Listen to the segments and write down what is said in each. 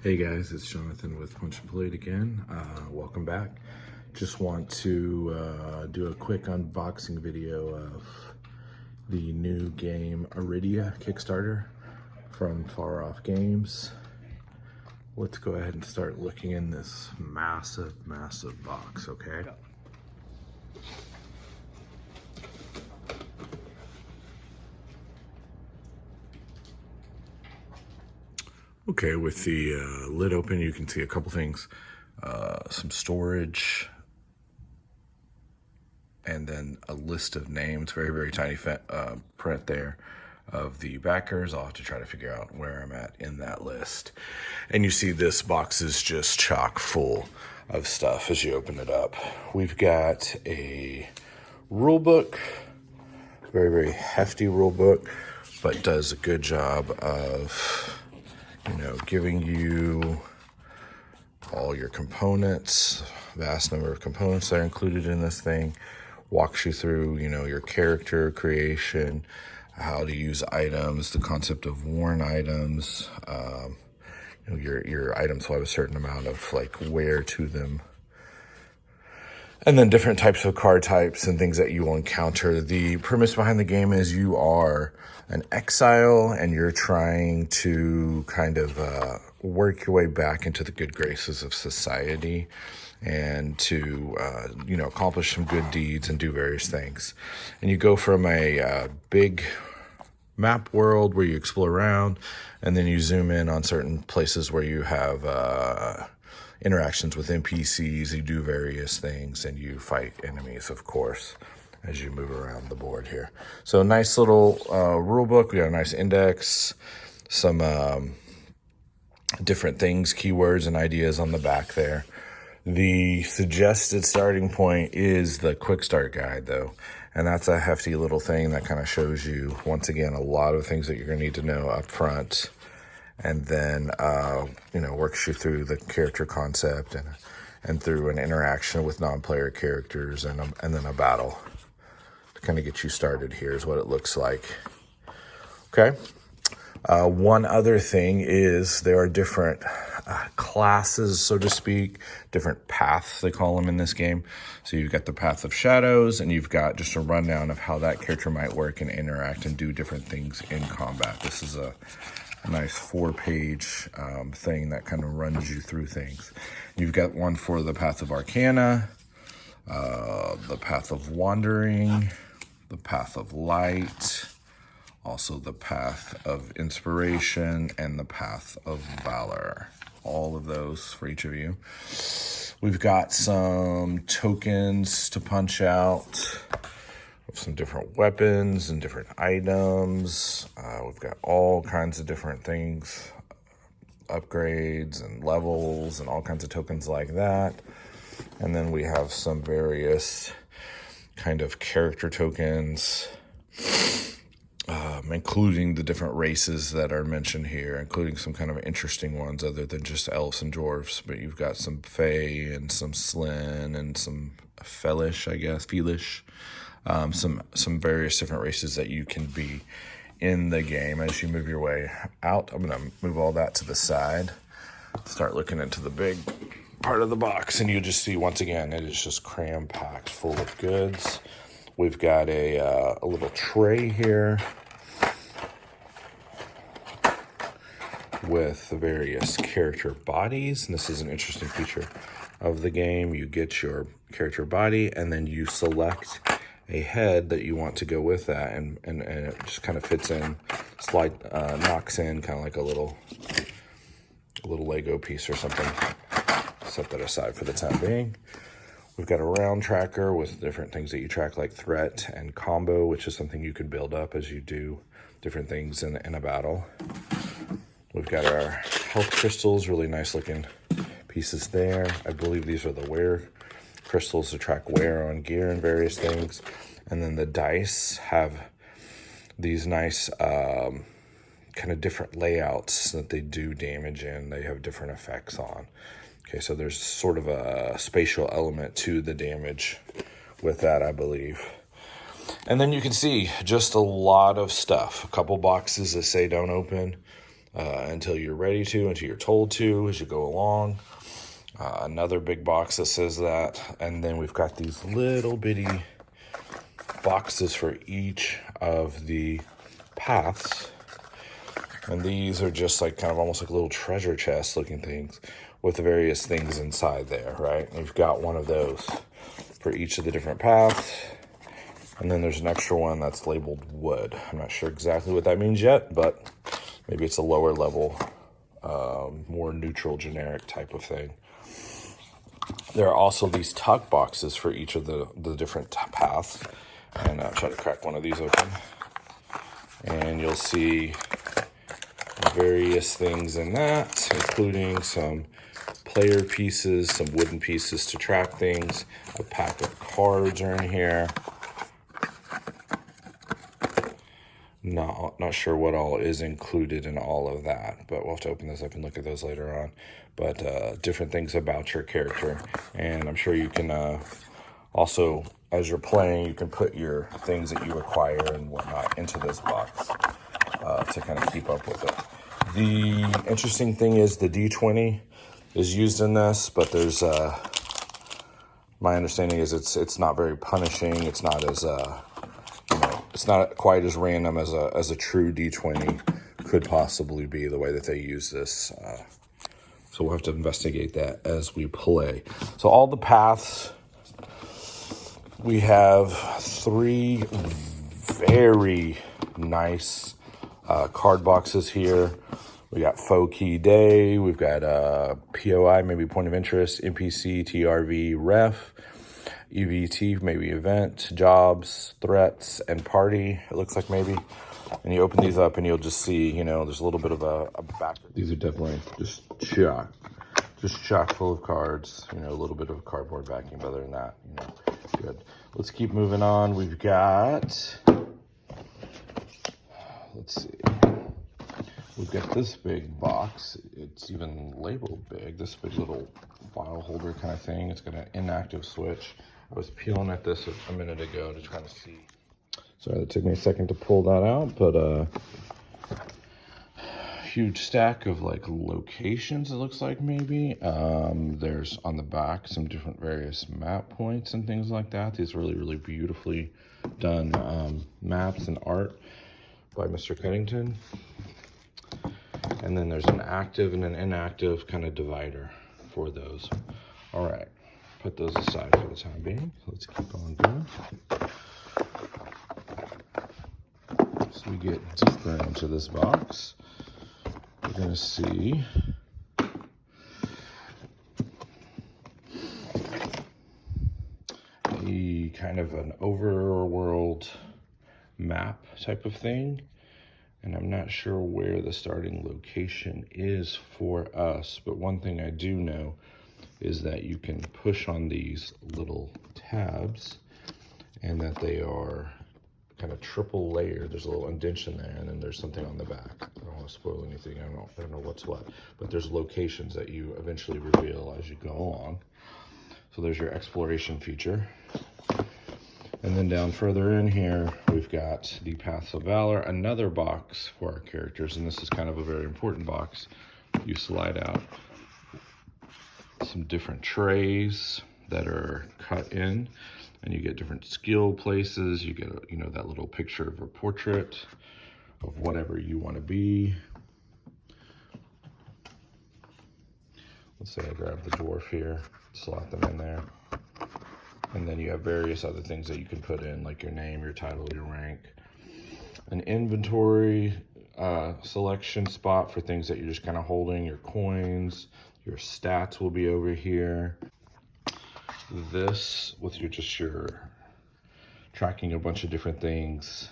Hey guys, it's Jonathan with Punch and Plate again. Welcome back. Just want to do a quick unboxing video of the new game Arydia Kickstarter from Far Off Games. Let's go ahead and start looking in this massive box, okay? Okay, with the lid open, you can see a couple things. Some storage, and then a list of names, very tiny print there of the backers. I'll have to try to figure out where I'm at in that list. And you see this box is just chock full of stuff as you open it up. We've got a rule book, very hefty rule book, but does a good job of giving you all your components, vast number of components that are included in this thing, walks you through, your character creation, how to use items, the concept of worn items. Your items will have a certain amount of wear to them. And then different types of card types and things that you will encounter. The premise behind the game is you are an exile and you're trying to kind of work your way back into the good graces of society and to, accomplish some good deeds and do various things. And you go from a big map world where you explore around, and then you zoom in on certain places where you have interactions with NPCs, you do various things, and you fight enemies, of course, as you move around the board here. So nice little rule book. We got a nice index, some different things, keywords and ideas on the back there. The suggested starting point is the quick start guide, though, and that's a hefty little thing that kind of shows you, once again, a lot of things that you're going to need to know up front, and then works you through the character concept and through an interaction with non-player characters and then a battle to kind of get you started. Here's what it looks like. Okay. One other thing is there are different classes, so to speak, different paths, they call them in this game. So you've got the Path of Shadows, and you've got just a rundown of how that character might work and interact and do different things in combat. This is a nice 4-page thing that kind of runs you through things. You've got one for the Path of Arcana, the Path of Wandering, the Path of Light, also the Path of Inspiration, and the Path of Valor. All of those for each of you. We've got some tokens to punch out, some different weapons and different items. We've got all kinds of different things, upgrades and levels and all kinds of tokens like that. And then we have some various kind of character tokens, including the different races that are mentioned here, including some kind of interesting ones other than just elves and dwarves. But you've got some Fae and some Slin and some Felish, I guess, Felish. Some various different races that you can be in the game as you move your way out. I'm going to move all that to the side, start looking into the big part of the box, and you just see, once again, it is just cram-packed full of goods. We've got a little tray here with the various character bodies, and this is an interesting feature of the game. You get your character body, and then you select a head that you want to go with that, and it just kind of fits in, knocks in, kind of like a little Lego piece or something. Set that aside for the time being. We've got a round tracker with different things that you track, like threat and combo, which is something you can build up as you do different things in a battle. We've got our health crystals, really nice looking pieces there. I believe these are the wear crystals to track wear on gear and various things. And then the dice have these nice kind of different layouts that they do damage in. They have different effects on. Okay, so there's sort of a spatial element to the damage with that, I believe. And then you can see just a lot of stuff. A couple boxes that say don't open. until you're ready to, until you're told to as you go along. Another big box that says that. And then we've got these little bitty boxes for each of the paths. And these are just like kind of almost like little treasure chest looking things with the various things inside there, right? And you've got one of those for each of the different paths. And then there's an extra one that's labeled wood. I'm not sure exactly what that means yet, but maybe it's a lower level, more neutral, generic type of thing. There are also these tuck boxes for each of the different paths. And I'll try to crack one of these open. And you'll see various things in that, including some player pieces, some wooden pieces to track things. A pack of cards are in here. Not sure what all is included in all of that, but we'll have to open this up and look at those later on. But different things about your character. And I'm sure you can also, as you're playing, you can put your things that you acquire and whatnot into this box to kind of keep up with it. The interesting thing is the D20 is used in this, but there's my understanding is it's not very punishing. It's not as it's not quite as random as a true D20 could possibly be, the way that they use this. So we'll have to investigate that as we play. So all the paths, we have 3 very nice card boxes here. We got Faux Key Day, we've got POI, maybe Point of Interest, NPC, TRV, Ref, EVT, maybe Event, Jobs, Threats, and Party, it looks like maybe. And you open these up and you'll just see, there's a little bit of a back. These are definitely just chock full of cards, a little bit of cardboard backing, but other than that, good. Let's keep moving on. We've got, let's see. We've got this big box. It's even labeled big, this big little file holder kind of thing. It's got an inactive switch. I was peeling at this a minute ago to try to see. Sorry, it took me a second to pull that out, but huge stack of like locations, it looks like maybe. There's on the back some different various map points and things like that. These really, really beautifully done maps and art by Mr. Cuddington. And then there's an active and an inactive kind of divider for those. All right, put those aside for the time being. Let's keep on going. So we get deeper into this box. We're gonna see a kind of an overworld map type of thing. And I'm not sure where the starting location is for us, but one thing I do know is that you can push on these little tabs and that they are kind of triple layered. There's a little indentation there, and then there's something on the back. I don't want to spoil anything. I don't know what's what, but there's locations that you eventually reveal as you go along. So there's your exploration feature. And then down further in here, we've got the Paths of Valor, another box for our characters. And this is kind of a very important box. You slide out some different trays that are cut in, and you get different skill places. You get, that little picture of a portrait of whatever you want to be. Let's say I grab the dwarf here, slot them in there. And then you have various other things that you can put in, like your name, your title, your rank. An inventory selection spot for things that you're just kind of holding, your coins, your stats will be over here. This with your tracking a bunch of different things,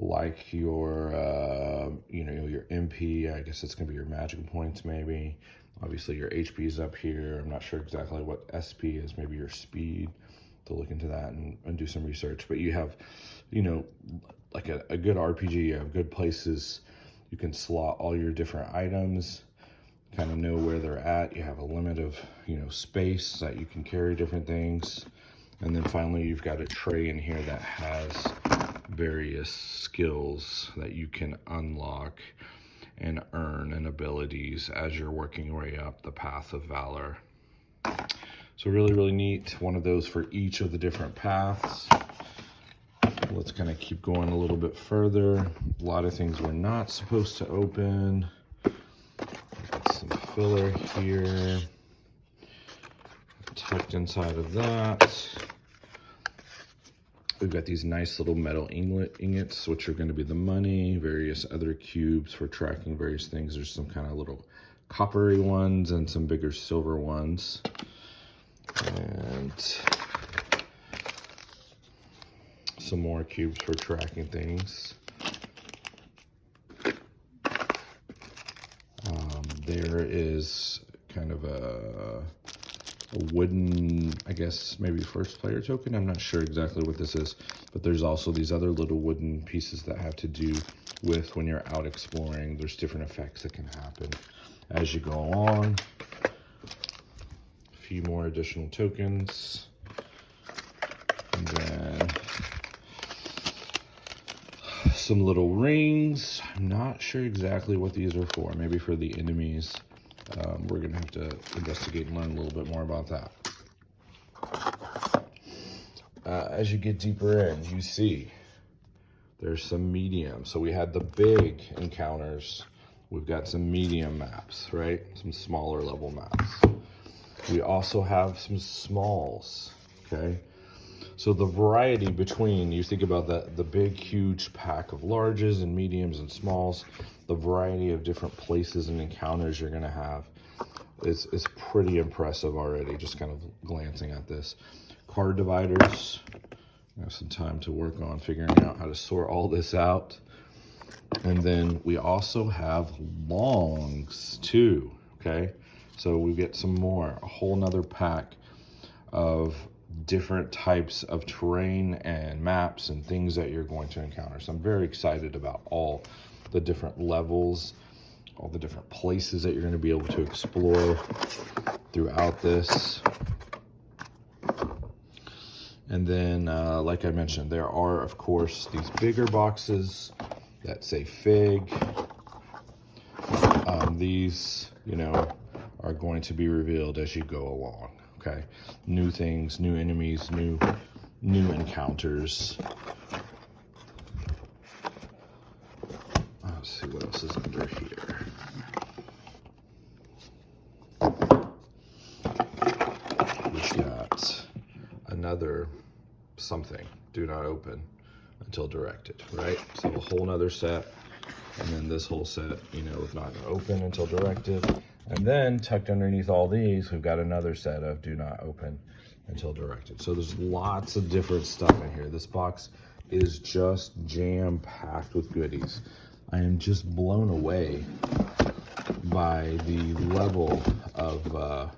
like your your MP. I guess it's gonna be your magic points like obviously your HP is up here. I'm not sure exactly what SP is, maybe your speed. To look into that and do some research. But you have, like a good RPG, you have good places. You can slot all your different items, kind of know where they're at. You have a limit of, space that you can carry different things. And then finally, you've got a tray in here that has various skills that you can unlock. and earn and abilities as you're working your way up the path of valor. So really, really neat. One of those for each of the different paths. Let's kind of keep going a little bit further. A lot of things we're not supposed to open. Got some filler here. Tucked inside of that, we've got these nice little metal ingots, which are going to be the money, various other cubes for tracking various things. There's some kind of little coppery ones and some bigger silver ones. And some more cubes for tracking things. There is kind of a wooden, I guess maybe first player token. I'm not sure exactly what this is, but there's also these other little wooden pieces that have to do with when you're out exploring. There's different effects that can happen as you go along. A few more additional tokens. And then some little rings. I'm not sure exactly what these are for. Maybe for the enemies. We're going to have to investigate and learn a little bit more about that. As you get deeper in, you see there's some medium. So we had the big encounters. We've got some medium maps, right? Some smaller level maps. We also have some smalls, okay? So the variety between, you think about the big, huge pack of larges and mediums and smalls, the variety of different places and encounters you're going to have is pretty impressive already, just kind of glancing at this. Card dividers. I have some time to work on figuring out how to sort all this out. And then we also have longs too, okay? So we get some more, a whole nother pack of different types of terrain and maps and things that you're going to encounter. So I'm very excited about all the different levels, all the different places that you're going to be able to explore throughout this. And then, like I mentioned, there are, of course, these bigger boxes that say Fig. These, you know, are going to be revealed as you go along. Okay, new things, new enemies, new encounters. Let's see what else is under here. We've got another something. Do not open until directed, right? So a whole nother set, and then this whole set, you know, is not going to open until directed. And then tucked underneath all these, we've got another set of do not open until directed. So there's lots of different stuff in here. This box is just jam-packed with goodies. I am just blown away by the level of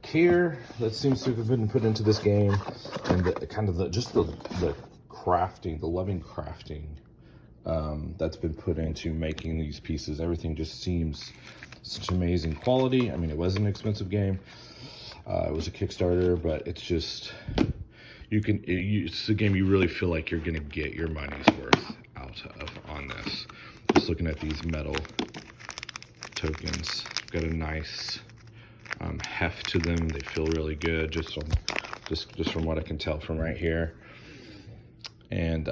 care that seems to have been put into this game, and the crafting, the loving crafting that's been put into making these pieces. Everything just seems such amazing quality. I mean, it was an expensive game. It was a Kickstarter, but it's just, it's a game you really feel like you're gonna get your money's worth out of on this. Just looking at these metal tokens, got a nice heft to them. They feel really good, just from what I can tell from right here. And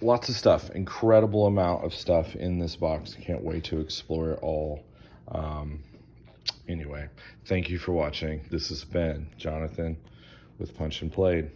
lots of stuff, incredible amount of stuff in this box. Can't wait to explore it all. Anyway, thank you for watching. This has been Jonathan with Punch and Played.